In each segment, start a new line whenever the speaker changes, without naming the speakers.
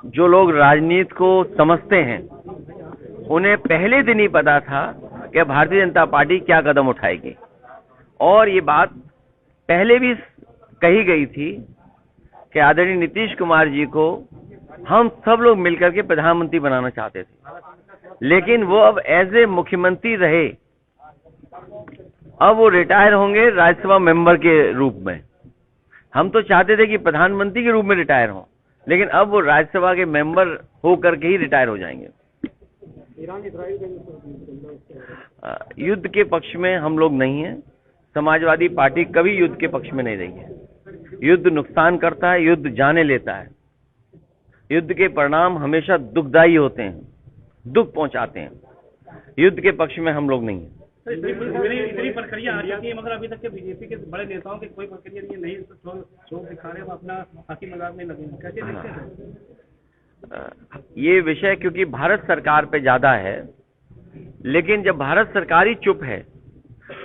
जो लोग राजनीति को समझते हैं उन्हें पहले दिन ही पता था कि भारतीय जनता पार्टी क्या कदम उठाएगी, और ये बात पहले भी कही गई थी कि आदरणीय नीतीश कुमार जी को हम सब लोग मिलकर के प्रधानमंत्री बनाना चाहते थे, लेकिन वो अब एज ए मुख्यमंत्री रहे, अब वो रिटायर होंगे राज्यसभा मेंबर के रूप में। हम तो चाहते थे कि प्रधानमंत्री के रूप में रिटायर हों, लेकिन अब वो राज्यसभा के मेंबर होकर के ही रिटायर हो जाएंगे। युद्ध के पक्ष में हम लोग नहीं हैं। समाजवादी पार्टी कभी युद्ध के पक्ष में नहीं रही है। युद्ध नुकसान करता है, युद्ध जाने लेता है। युद्ध के परिणाम हमेशा दुखदायी होते हैं, दुख पहुंचाते हैं। युद्ध के पक्ष में हम लोग नहीं हैं।
इतनी प्रक्रिया आ रही है मगर अभी तक के बीजेपी के बड़े नेताओं की कोई प्रक्रिया नहीं है, शोक दिखा रहे हैं, अपना हंसी मजाक में लगे हैं, कैसे देखते हैं?
ये विषय क्योंकि भारत सरकार पे ज्यादा है, लेकिन जब भारत सरकार ही चुप है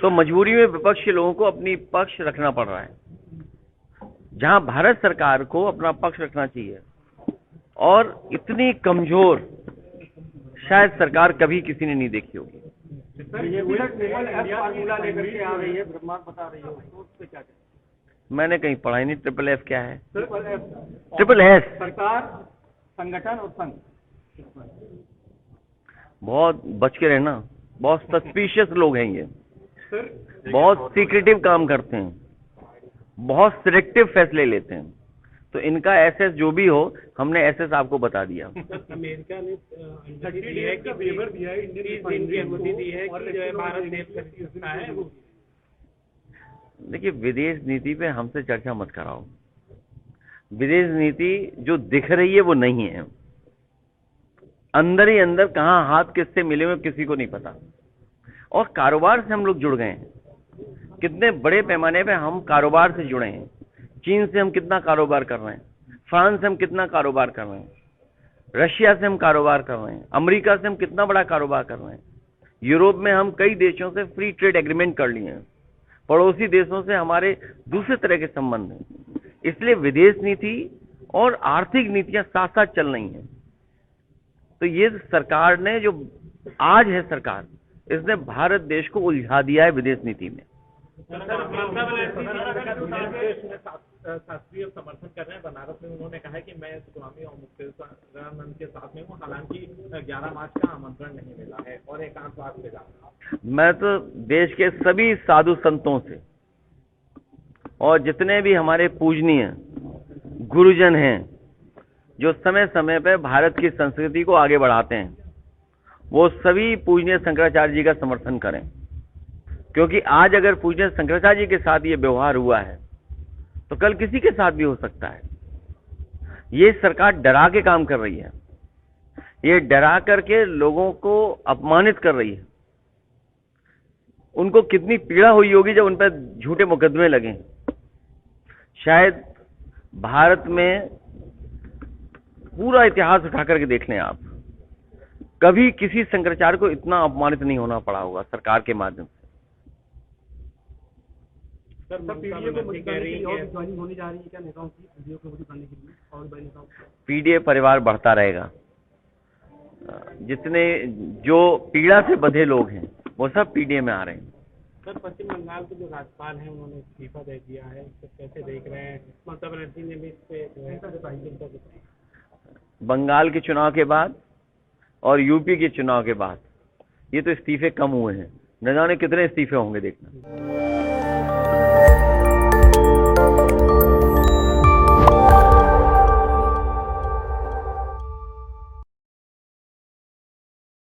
तो मजबूरी में विपक्ष के लोगों को अपनी पक्ष रखना पड़ रहा है, जहां भारत सरकार को अपना पक्ष रखना चाहिए। और इतनी कमजोर शायद सरकार कभी किसी ने नहीं देखी होगी। मैंने कहीं पढ़ा ही नहीं ट्रिपल एफ क्या है। ट्रिपल एस
सरकार, संगठन और संघ।
बहुत बच के रहना, बहुत सस्पिशियस लोग हैं ये, बहुत सीक्रेटिव काम करते हैं, बहुत सिलेक्टिव फैसले लेते हैं। तो इनका एसएस जो भी हो, हमने एसएस आपको बता दिया।
अमेरिका ने
देखिए, विदेश नीति पे हमसे चर्चा मत कराओ। विदेश नीति जो दिख रही है वो नहीं है। अंदर ही अंदर कहाँ हाथ किससे मिले हुए किसी को नहीं पता। और कारोबार से हम लोग जुड़ गए हैं, कितने बड़े पैमाने पे हम कारोबार से जुड़े हैं। चीन से हम कितना कारोबार कर रहे हैं, फ्रांस से हम कितना कारोबार कर रहे हैं, रशिया से हम कारोबार कर रहे हैं, अमेरिका से हम कितना बड़ा कारोबार कर रहे हैं, यूरोप में हम कई देशों से फ्री ट्रेड एग्रीमेंट कर लिए हैं, पड़ोसी देशों से हमारे दूसरे तरह के संबंध हैं। इसलिए विदेश नीति और आर्थिक नीतियां साथ साथ चल रही हैं। तो ये सरकार ने जो आज है सरकार, इसने भारत देश को उलझा दिया है विदेश नीति में।
शास्त्रीय समर्थन कर रहे हैं। बनारस में उन्होंने कहा है कि मैं स्वामी और मुक्तेश्वरानंद के साथ में हूँ, हालांकि 11 मार्च का आमंत्रण नहीं मिला है और एकांतवास में जाऊंगा।
मैं तो देश के सभी साधु संतों से और जितने भी हमारे पूजनीय गुरुजन हैं जो समय समय पर भारत की संस्कृति को आगे बढ़ाते हैं, वो सभी पूजनीय शंकराचार्य जी का समर्थन करें। क्योंकि आज अगर पूजनीय शंकराचार्य जी के साथ ये व्यवहार हुआ है तो कल किसी के साथ भी हो सकता है। ये सरकार डरा के काम कर रही है, ये डरा करके लोगों को अपमानित कर रही है। उनको कितनी पीड़ा हुई होगी जब उन पर झूठे मुकदमे लगे। शायद भारत में पूरा इतिहास उठा करके देख लें आप, कभी किसी शंकराचार्य को इतना अपमानित नहीं होना पड़ा होगा सरकार के माध्यम से। पीडीए परिवार बढ़ता रहेगा। जितने जो पीड़ा से बंधे लोग हैं वो सब पीडीए में आ रहे हैं।
सर, पश्चिम बंगाल के जो राज्यपाल हैं उन्होंने इस्तीफा दे दिया है, तो कैसे देख रहे हैं? ममता बनर्जी ने भी इस पे
बंगाल के चुनाव के बाद और यूपी के चुनाव के बाद ये तो इस्तीफे कम हुए हैं, न जाने कितने इस्तीफे होंगे देखना।